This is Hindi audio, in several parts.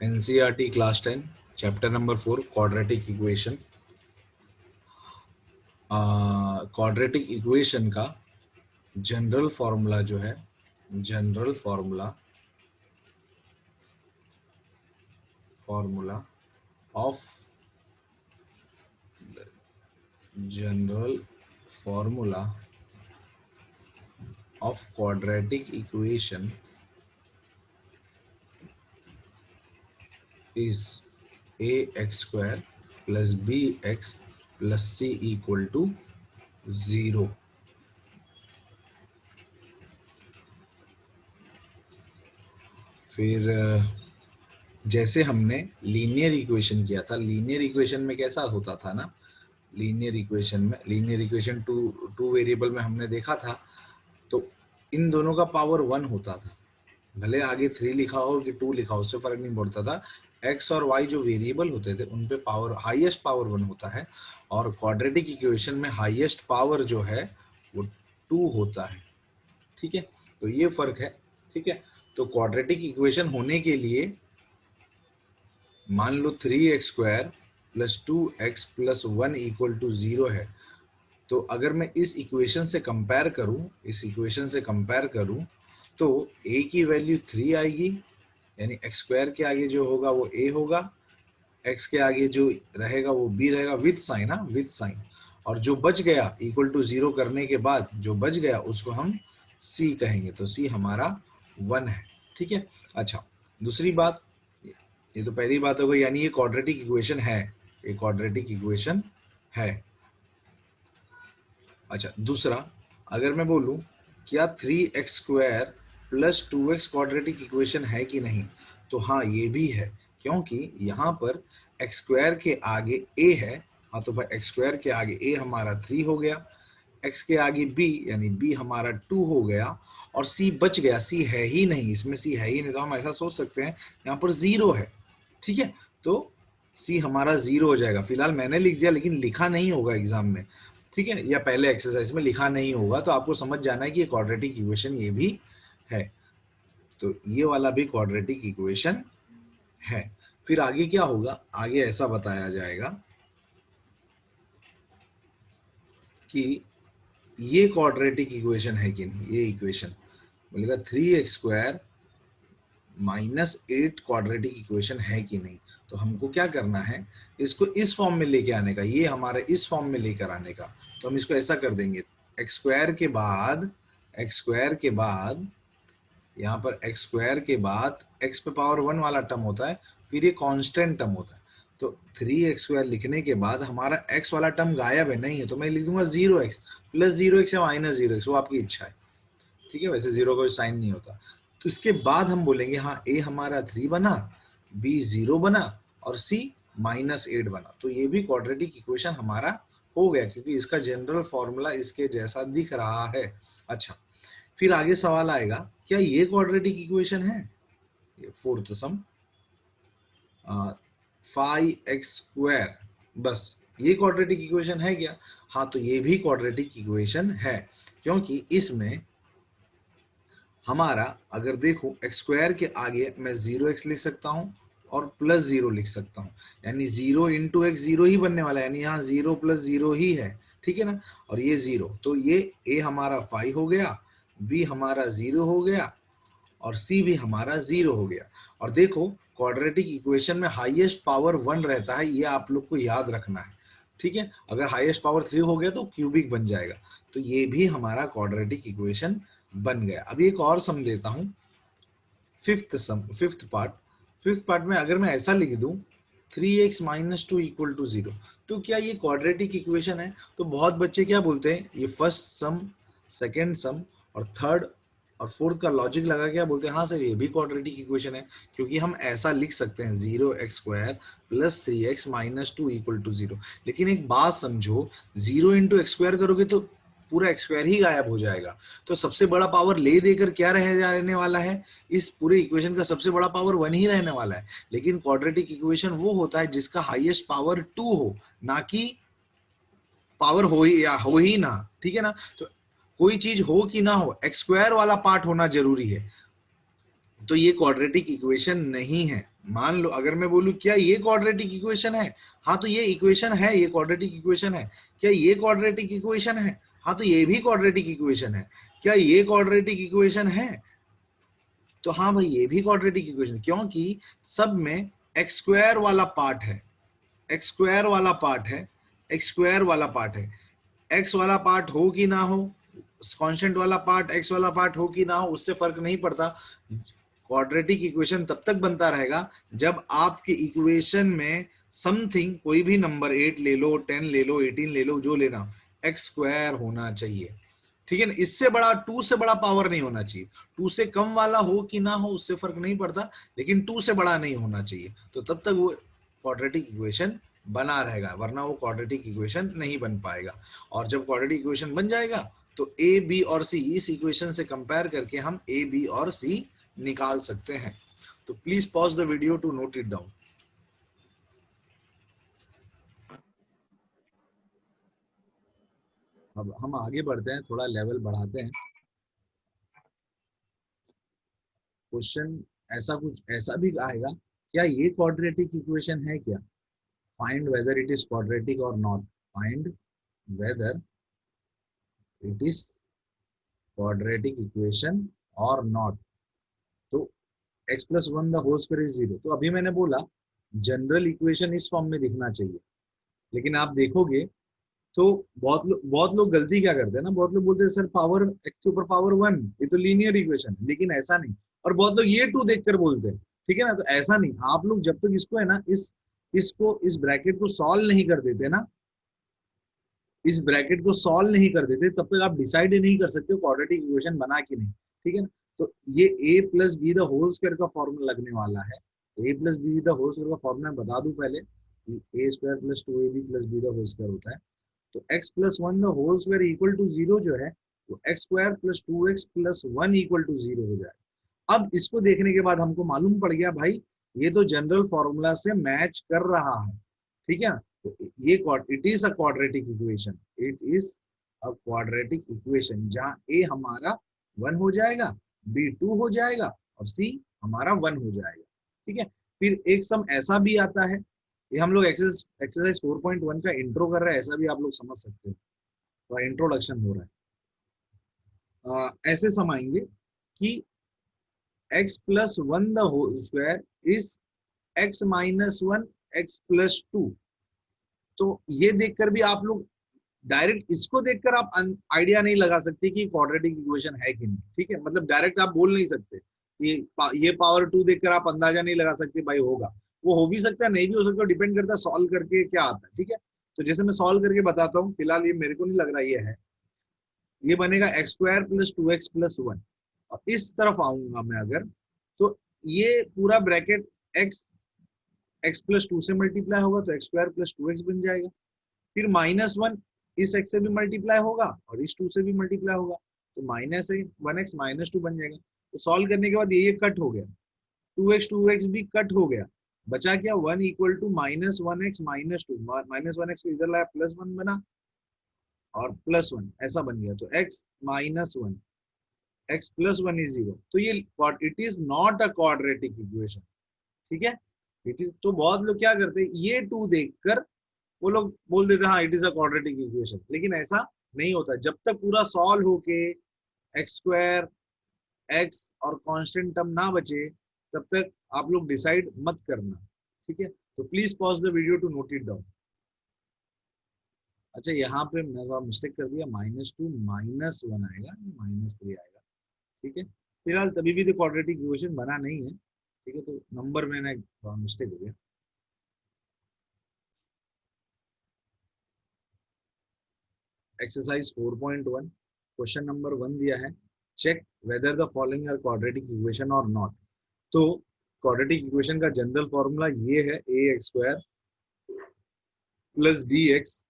NCERT class 10 chapter number 4 quadratic equation. Quadratic equation का जनरल फॉर्मूला जो है, general formula of general formula of quadratic equation is ax square plus bx plus c equal to 0। फिर जैसे हमने लीनियर इक्वेशन किया था, लीनियर इक्वेशन में कैसा होता था ना, लीनियर इक्वेशन टू वेरिएबल में हमने देखा था, तो इन दोनों का पावर 1 होता था। भले आगे 3 लिखा हो कि 2 लिखा हो, उससे फर्क नहीं पड़ता था। एक्स और वाई जो वेरिएबल होते थे उन पे पावर, हाईएस्ट पावर 1 होता है, और क्वाड्रेटिक इक्वेशन में हाईएस्ट पावर जो है वो 2 होता है। ठीक है, तो ये फर्क है। ठीक है, तो क्वाड्रेटिक इक्वेशन होने के लिए मान लो 3x square plus 2x plus 1 equal to 0 है, तो अगर मैं इस इक्वेशन से कंपेयर करूं, तो a की वैल्यू 3 आएगी, यानी x स्क्वायर के आगे जो होगा वो a होगा, x के आगे जो रहेगा वो b रहेगा, विथ साइन, विथ साइन, और जो बच गया इक्वल टू 0 करने के बाद जो बच गया उसको हम c कहेंगे, तो c हमारा 1 है। ठीक है, अच्छा दूसरी बात, ये तो पहली बात हो गई, यानी ये क्वाड्रेटिक इक्वेशन है, ये क्वाड्रेटिक इक्वेशन है। अच्छा दूसरा, अगर मैं बोलूं क्या 3x square plus 2x quadratic equation है कि नहीं, तो हाँ ये भी है, क्योंकि यहाँ पर x स्क्वायर के आगे a है। हाँ तो भाई x स्क्वायर के आगे a हमारा 3 हो गया, x के आगे b यानी b हमारा 2 हो गया, और c बच गया, c है ही नहीं, इसमें c है ही नहीं, तो हम ऐसा सोच सकते हैं यहाँ पर 0 है। ठीक है, तो c हमारा 0 हो जाएगा। फिलहाल मैंने लिख दिया, लेकिन लिखा नहीं होगा एग्जाम में, ठीक है, या पहले एक्सरसाइज में लिखा नहीं होगा, तो आपको समझ जाना है कि ये क्वाड्रेटिक इक्वेशन ये भी है, तो ये वाला भी क्वाड्रेटिक इक्वेशन है। फिर आगे क्या होगा, आगे ऐसा बताया जाएगा कि ये क्वाड्रेटिक इक्वेशन है कि नहीं, ये इक्वेशन बोलेगा 3x square minus 8 quadratic equation है कि नहीं, तो हमको क्या करना है, इसको इस फॉर्म में लेके आने का, ये हमारे इस फॉर्म में लेकर आने का। तो हम इसको ऐसा कर देंगे, एक्स स्क्वायर के बाद यहाँ पर एक्स स्क्वायर के बाद एक्स पे पावर 1 वाला टर्म होता है, फिर ये कांस्टेंट टर्म होता है, तो 3x स्क्वायर लिखने के बाद हमारा x वाला टर्म गायब है, नहीं है, तो मैं लिख दूंगा 0x प्लस 0x या माइनस 0x, वो आपकी इच्छा है। ठीक है, वैसे 0 का साइन नहीं होता। तो इसके बाद हम बोलेंगे हाँ a हमारा 3 बना, b 0 बना, और c माइनस 8 बना, तो ये भी क्वाड्रेटिक इक्वेशन हमारा हो गया, क्योंकि इसका जनरल फॉर्मूला इसके जैसा दिख रहा है। अच्छा, फिर आगे सवाल आएगा, क्या ये क्वाड्रेटिक इक्वेशन है, ये फोर्थ सम 5x स्क्वायर, बस ये क्वाड्रेटिक इक्वेशन है क्या? हाँ, तो ये भी क्वाड्रेटिक इक्वेशन है, क्योंकि इसमें हमारा अगर देखो x स्क्वायर के आगे मैं 0x लिख सकता हूं और प्लस 0 लिख सकता हूं, यानी 0 इंटू एक्स 0 ही बनने वाला है, यानी यहाँ 0 प्लस 0 ही है। ठीक है ना, और ये 0, तो ये a हमारा 5 हो गया, b हमारा 0 हो गया, और c भी हमारा 0 हो गया। और देखो क्वाड्रेटिक इक्वेशन में हाईएस्ट पावर 1 रहता है, ये आप लोग को याद रखना है। ठीक है, अगर हाईएस्ट पावर 3 हो गया तो क्यूबिक बन जाएगा, तो ये भी हमारा क्वाड्रेटिक इक्वेशन बन गया। अभी एक और सम देता हूं, फिफ्थ पार्ट में अगर मैं ऐसा लिख दूं 3x माइनस 2 इक्वल टू 0, तो क्या ये क्वाड्रेटिक इक्वेशन है? तो बहुत बच्चे क्या बोलते हैं, ये फर्स्ट सम, सेकेंड सम और थर्ड और फोर्थ का लॉजिक लगा क्या बोलते हैं, हाँ सर ये भी क्वाड्रेटिक इक्वेशन है, क्योंकि हम ऐसा लिख सकते हैं 0x square plus 3x minus 2 equal to 0। लेकिन एक बात समझो, 0 इंटू एक्स स्क्वायर करोगे तो पूरा एक्स स्क्वायर ही गायब हो जाएगा, तो सबसे बड़ा पावर ले देकर क्या रहने वाला है, इस पूरे इक्वेशन का सबसे बड़ा पावर 1 ही रहने वाला है। लेकिन क्वाड्रेटिक इक्वेशन वो होता है जिसका हाईएस्ट पावर 2 हो, ना कि पावर हो ही या हो ही ना। ठीक है ना, तो कोई चीज हो कि ना हो, एक्स स्क्वायर वाला पार्ट होना जरूरी है, तो ये क्वाड्रेटिक इक्वेशन नहीं है। मान लो अगर मैं बोलूं क्या ये क्वाड्रेटिक इक्वेशन है, हाँ तो ये इक्वेशन है, ये क्वाड्रेटिक इक्वेशन है। क्या ये क्वाड्रेटिक इक्वेशन है, हाँ तो ये भी क्वाड्रेटिक इक्वेशन है। क्या ये क्वाड्रेटिक इक्वेशन है, तो हाँ भाई ये भी क्वाड्रेटिक इक्वेशन, क्योंकि सब में एक्स स्क्वायर वाला पार्ट है, एक्स स्क्वायर वाला पार्ट है, एक्स स्क्वायर वाला पार्ट है। एक्स वाला पार्ट हो कि ना हो, कांस्टेंट वाला पार्ट, एक्स वाला पार्ट हो कि ना हो, उससे फर्क नहीं पड़ता। क्वाड्रेटिक इक्वेशन तब तक बनता रहेगा जब आपके इक्वेशन में समथिंग, कोई भी नंबर 8 ले लो, 10 ले लो, 18 ले लो, जो लेना, एक्स स्क्वायर होना चाहिए। ठीक है ना, इससे बड़ा, 2 से बड़ा पावर नहीं होना चाहिए। 2 से कम वाला हो कि ना हो उससे फर्क नहीं पड़ता, लेकिन 2 से बड़ा नहीं होना चाहिए, तो तब तक वो क्वाड्रेटिक इक्वेशन बना रहेगा, वरना वो क्वाड्रेटिक इक्वेशन नहीं बन पाएगा। और जब क्वाड्रेटिक इक्वेशन बन जाएगा तो ए, बी और सी, इस इक्वेशन से कंपेयर करके हम ए, बी और सी निकाल सकते हैं। तो please pause the video to note it down. अब हम आगे बढ़ते हैं, थोड़ा लेवल बढ़ाते हैं। क्वेश्चन ऐसा कुछ ऐसा भी आएगा, क्या ये क्वाड्रेटिक इक्वेशन है क्या? Find whether it is quadratic और not, find whether it is quadratic equation और नॉट। तो x plus one the whole square is 0। तो अभी मैंने बोला जनरल इक्वेशन इस फॉर्म में दिखना चाहिए, लेकिन आप देखोगे तो बहुत लोग गलती क्या करते हैं ना, बहुत लोग बोलते हैं सर पावर एक्स के ऊपर पावर 1, ये तो लीनियर इक्वेशन है, लेकिन ऐसा नहीं। और बहुत लोग ये 2 देखकर बोलते हैं, ठीक है ना, तो ऐसा नहीं। आप लोग जब तक इसको है ना, इस ब्रैकेट को सॉल्व नहीं कर देते ना, इस ब्रैकेट को सॉल्व नहीं कर देते, तब तक आप डिसाइड ही नहीं कर सकते क्वाड्रेटिक इक्वेशन बना कि नहीं। ठीक है ना, तो ये a plus b the whole square का फॉर्मूला लगने वाला है। a plus b the whole square का फॉर्मूला बता दूं पहले, a square plus 2ab plus b the whole square होता है। तो x plus one the whole square equal to 0 जो है, वो x square plus 2x plus 1 equal to 0 हो जाए। अब इसको देखने के बाद हमको मालूम पड़ गया भाई ये तो जनरल फॉर्मूला से मैच कर रहा है। ठीक है, तो ये it is a quadratic equation, it is a quadratic equation, जहां ए हमारा 1 हो जाएगा, बी 2 हो जाएगा और सी हमारा 1 हो जाएगा। ठीक है, फिर एक सम ऐसा भी आता है, ये हम लोग एक्सरसाइज 4.1 का इंट्रो कर रहे हैं, ऐसा भी आप लोग समझ सकते हो, तो इंट्रोडक्शन हो रहा है। ऐसे सम आएंगे कि x plus one the whole square is x minus one x plus 2। तो ये देखकर भी आप लोग डायरेक्ट इसको देखकर आप आइडिया नहीं लगा सकते कि क्वाड्रेटिक इक्वेशन है कि नहीं। ठीक है, मतलब डायरेक्ट आप बोल नहीं सकते कि ये पावर 2 देखकर आप अंदाजा नहीं लगा सकते भाई होगा। वो हो भी सकता है, नहीं भी हो सकता, डिपेंड करता है सॉल्व करके क्या आता है। ठीक है, तो जैसे मैं सॉल्व करके बताता हूँ, फिलहाल ये मेरे को नहीं लग रहा ये है। ये बनेगा x square plus 2x plus 1, और इस तरफ आऊंगा मैं अगर, तो ये पूरा ब्रैकेट x एक्स प्लस 2 से मल्टीप्लाई होगा तो एक्स स्क्वायर प्लस 2x बन जाएगा। फिर माइनस 1 इस x से भी मल्टीप्लाई होगा और इस 2 से भी मल्टीप्लाई होगा, तो माइनस 1x माइनस 2 बन जाएगा। तो सॉल्व करने के बाद ये कट हो गया, 2x भी कट हो गया, बचा क्या 1 equal to minus 1x minus 2, minus 1x को इधर लाया प्लस 1 बना और प्लस 1 ऐसा बन गया, तो x minus 1 x plus 1 is 0। तो ये it is not a quadratic equation. ठीक है, इट इज, तो बहुत लोग क्या करते हैं ये 2 देखकर वो लोग बोल देते हैं हाँ it is a quadratic equation, लेकिन ऐसा नहीं होता। जब तक पूरा सॉल्व होके एक्स स्क्वायर, एक्स और कांस्टेंट टर्म ना बचे, तब तक आप लोग डिसाइड मत करना। ठीक है, तो please pause the video to note it down. अच्छा, यहाँ पे मैं मिस्टेक कर दिया, -2 -1 आएगा, -3 आएगा। ठीक है, फिलहाल तभी भी तो क्वाड्रेटिक इक्वेशन बना नहीं है। ठीक है, तो नंबर मैंने मिस्टेक हो गया। एक्सरसाइज 4.1 क्वेश्चन नंबर 1 दिया है, check whether the following are quadratic equation और नॉट। तो क्वाड्रेटिक इक्वेशन का जनरल फॉर्मूला ये है, a x square plus b x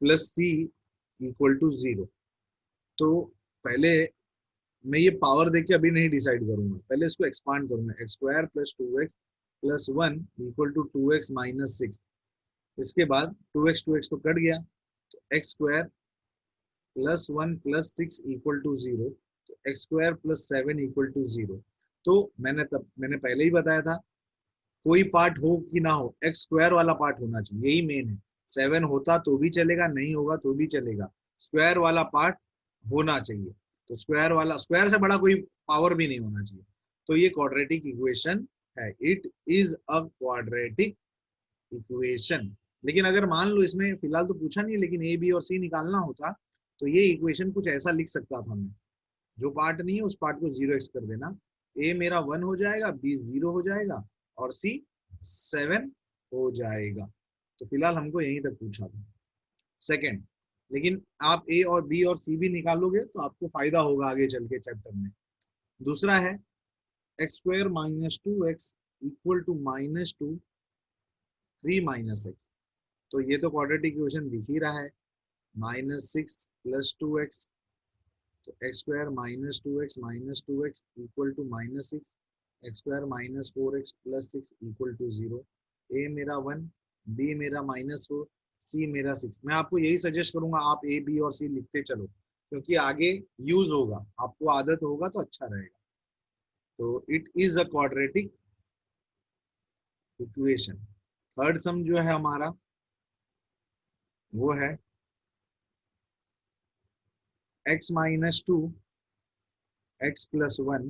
plus c equal to 0। तो पहले मैं ये पावर देख के अभी नहीं डिसाइड करूंगा, पहले इसको एक्सपांड करूंगा, x square plus 2x plus 1 equal to 2x minus 6। इसके बाद 2x तो कट गया, तो x square plus 1 plus 6 equal to 0, तो x square plus 7 equal to 0। तो मैंने पहले ही बताया था कोई पार्ट हो कि ना हो, एक्स स्क्वायर वाला पार्ट होना चाहिए, यही मेन है। 7 होता तो भी चलेगा, नहीं होगा तो भी चलेगा, स्क्वायर वाला पार्ट होना चाहिए। तो स्क्वायर वाला, स्क्वायर से बड़ा कोई पावर भी नहीं होना चाहिए। तो ये क्वाड्रेटिक इक्वेशन है, it is a quadratic equation. लेकिन अगर मान लो, इसमें फिलहाल तो पूछा नहीं है, लेकिन ए बी और सी निकालना होता तो ये इक्वेशन कुछ ऐसा लिख सकता था मैं, जो पार्ट नहीं है उस पार्ट को 0x कर देना, ए मेरा 1 हो जाएगा, बी 0 हो जाएगा और सी 7 हो जाएगा। तो फिलहाल हमको यहीं तक पूछा था सेकंड। लेकिन आप ए और बी और सी भी निकालोगे तो आपको फायदा होगा आगे चल के चैप्टर में। दूसरा है x square minus 2x equal to -2 3 - x। तो ये तो क्वाड्रेटिक इक्वेशन दिख ही रहा है, -6 + 2x, तो x square -2x equal to -6, x square -4x + 6 equal to 0। A मेरा 1, बी मेरा -4, सी मेरा 6। मैं आपको यही सजेस्ट करूंगा, आप ए बी और सी लिखते चलो, क्योंकि आगे यूज होगा, आपको आदत होगा तो अच्छा रहेगा। तो it is a quadratic equation. Third सम जो है हमारा वो है x - 2 x + 1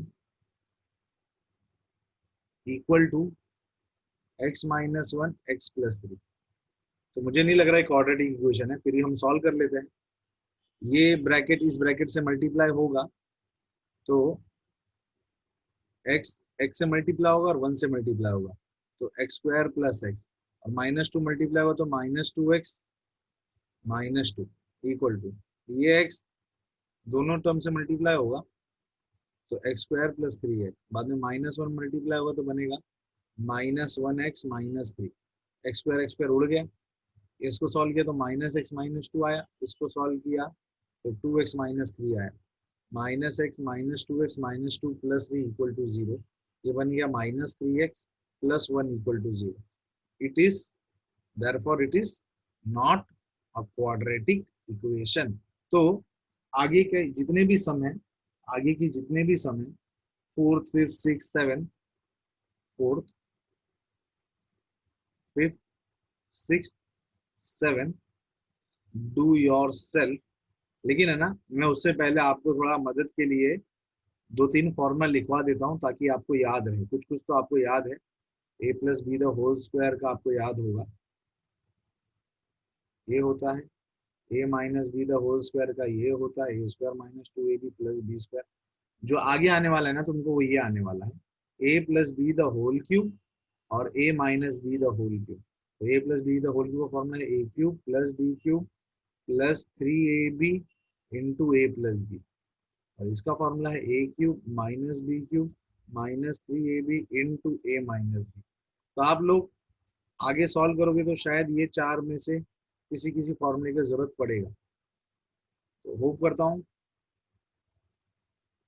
equal to x - 1 x + 3। तो मुझे नहीं लग रहा है क्वाड्रेटिक इक्वेशन है, फिर हम सॉल्व कर लेते हैं। ये ब्रैकेट इस ब्रैकेट से मल्टीप्लाई होगा तो x x से मल्टीप्लाई होगा और 1 से मल्टीप्लाई होगा, तो x स्क्वायर + x, और -2 मल्टीप्लाई होगा तो -2x - 2 इक्वल टू, ये x दोनों टर्म से मल्टीप्लाई होगा तो x स्क्वायर + 3x, बाद में -1 मल्टीप्लाई होगा तो बनेगा -1x - 3, x स्क्वायर उड़ गया, इसको सॉल्व किया तो -x - 2 आया, इसको सॉल्व किया तो 2x - 3 आया, -x - 2x - 2 + 3 इक्वल टू 0। ये बन गया -3x + 1 equal to 0। It is therefore it is not a quadratic equation. तो आगे के जितने भी सम है, आगे की जितने भी सम है, fourth fifth six seven, fourth fifth six seven, do your self. लेकिन है ना, मैं उससे पहले आपको थोड़ा मदद के लिए 2-3 फॉर्मूला लिखवा देता हूँ ताकि आपको याद रहे। कुछ कुछ तो आपको याद है, a + b the whole square का आपको याद होगा, ये होता है, a - b the whole square का ये होता है, a² - 2ab + b स्क्वायर। जो आगे आने वाला है ना तुमको, वो ये आने वाला है, a + b the whole cube और a - b the whole cube. तो a + b the whole cube का फॉर्मूला है a³ + b³ + 3ab into a + b, और इसका फॉर्मूला है a³ - b³ - 3ab into a - b। तो आप लोग आगे सॉल्व करोगे तो शायद ये चार में से किसी किसी फॉर्मूले की जरूरत पड़ेगा। तो होप करता हूँ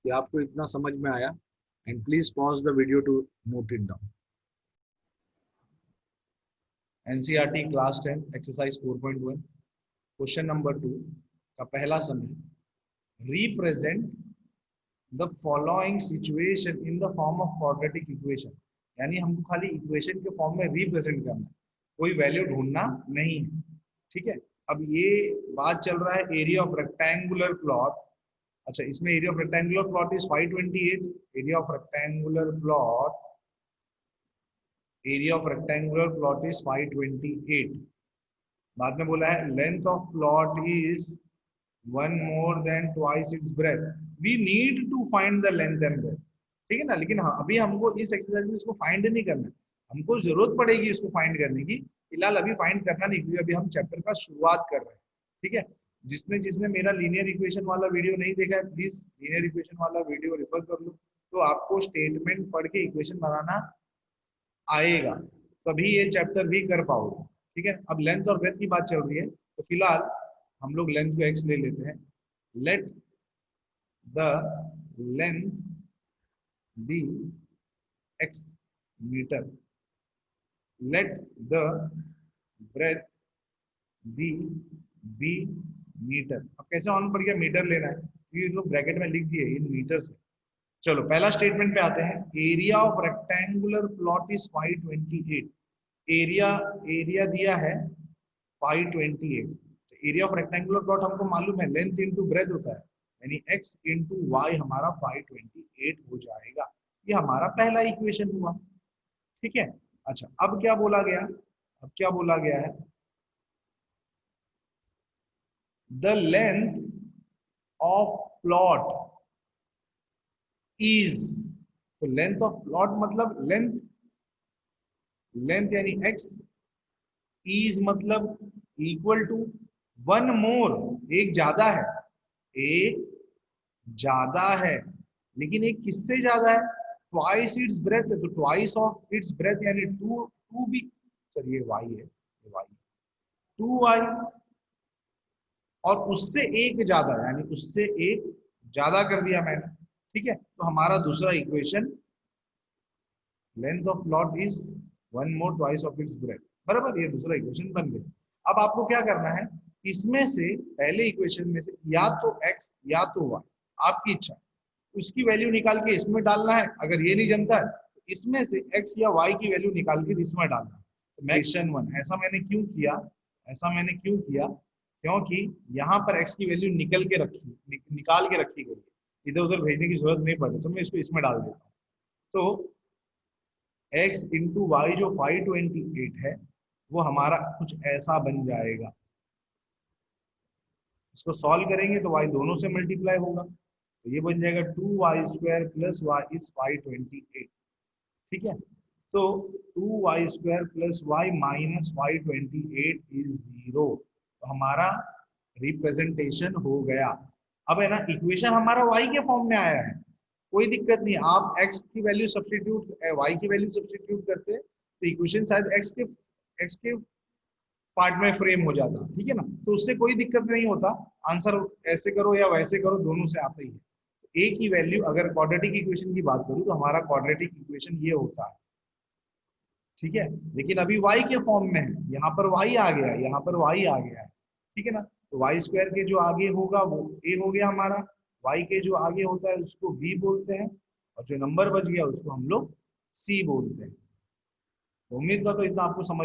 कि आपको इतना समझ में आया, and please pause the video to note it down. NCERT class 10 exercise 4.1 question number 2 का पहला सम है, represent the following situation in the form of quadratic equation. यानी हमको खाली इक्वेशन के फॉर्म में रिप्रेजेंट करना है, कोई वैल्यू ढूंढना नहीं है। ठीक है, अब ये बात चल रहा है एरिया ऑफ रेक्टेंगुलर प्लॉट। अच्छा, इसमें area of rectangular plot is 528, area of rectangular plot, area of rectangular plot is 528। बाद में बोला है length of plot is 1 more than twice its breadth, we need to find the length and breadth। ठीक है ना, लेकिन हाँ, अभी हमको इस एक्सरसाइज में इसको फाइंड नहीं करना है, हमको जरूरत पड़ेगी इसको फाइंड करने की, फिलहाल अभी फाइंड करना नहीं, क्योंकि अभी हम चैप्टर का शुरुआत कर रहे हैं। ठीक है, जिसने जिसने मेरा लीनियर इक्वेशन वाला वीडियो नहीं देखा है, प्लीज लीनियर इक्वेशन वाला वीडियो रेफर कर लो, तो आपको स्टेटमेंट पढ़ के इक्वेशन बनाना आएगा, तभी ये चैप्टर भी कर पाओगे। ठीक है, अब लेंथ और ब्रेथ की बात चल रही है, तो फिलहाल हम लोग लेंथ को x ले लेते हैं। Let the length be x metre, let the breadth be b metre. अब कैसे ऑन पड़ गया मीटर लेना है, क्योंकि लोग ब्रैकेट में लिख दिए इन मीटर से। चलो पहला स्टेटमेंट पे आते हैं। Area of rectangular plot is 528। Area area दिया है 528। एरिया ऑफ रेक्टेंगुलर प्लॉट हमको मालूम है लेंथ इंटू ब्रेथ होता है, यानी x इंटू वाई हमारा 528 हो जाएगा। ये हमारा पहला इक्वेशन हुआ। ठीक है। अच्छा अब क्या बोला गया, अब क्या बोला गया है, the length of plot is, तो लेंथ ऑफ प्लॉट मतलब लेंथ, लेंथ यानी x, इज मतलब इक्वल टू वन मोर, एक ज्यादा है, एक ज्यादा है, लेकिन एक किससे ज्यादा है, ट्वाइस इट्स ब्रेथ है, तो ट्वाइस ऑफ इट्स ब्रेथ यानी टू, टू बी, चलिए वाई है, ये वाई, टू वाई, और उससे एक ज्यादा यानी उससे एक ज्यादा कर दिया मैंने। ठीक है, तो हमारा दूसरा equation, length of plot is one more twice of its breath, बराबर, ये दूसरा इक्वेशन बन गया। अब आपको क्या करना है, इसमें से पहले इक्वेशन में से या तो x या तो y, आपकी इच्छा, उसकी वैल्यू निकाल के इसमें डालना है, अगर ये नहीं जमता है तो इसमें से x या y की वैल्यू निकाल के इसमें डालना है। तो क्वेश्चन वन, ऐसा मैंने क्यों किया, ऐसा मैंने क्यों किया, क्योंकि यहाँ पर x की वैल्यू निकल के रखी, निकाल के रखी गई है, इधर उधर भेजने की जरूरत नहीं पड़ती, तो मैं इसको इसमें डाल देता हूँ। तो x इंटू वाई जो 528 है वो हमारा कुछ ऐसा बन जाएगा। इसको सॉल्व करेंगे तो y दोनों से मल्टीप्लाई होगा, तो ये बन जाएगा 2y² प्लस वाई इज 528। ठीक है, तो 2y² plus Y minus 528 is 0, तो हमारा रिप्रेजेंटेशन हो गया। अब है ना, इक्वेशन हमारा y के फॉर्म में आया है, कोई दिक्कत नहीं, आप x की वैल्यू सब्स्टिट्यूट, y की वैल्यू सब्स्टिट्यूट करते तो इक्वेशन शायद x के पार्ट में फ्रेम हो जाता। ठीक है ना, तो उससे कोई दिक्कत नहीं होता, आंसर ऐसे करो या वैसे करो दोनों से आता ही है। a की वैल्यू, अगर क्वाड्रेटिक इक्वेशन की बात करूं तो हमारा क्वाड्रेटिक इक्वेशन ये होता है। ठीक है, लेकिन अभी y के फॉर्म में है, यहाँ पर y आ गया है, यहाँ पर y आ गया है। ठीक है ना, तो y² के जो आगे होगा वो a हो गया हमारा, y के जो आगे होता है उसको b बोलते हैं, और जो नंबर बच गया उसको हम लोग c बोलते हैं। उम्मीद करता हूं इतना आपको समझ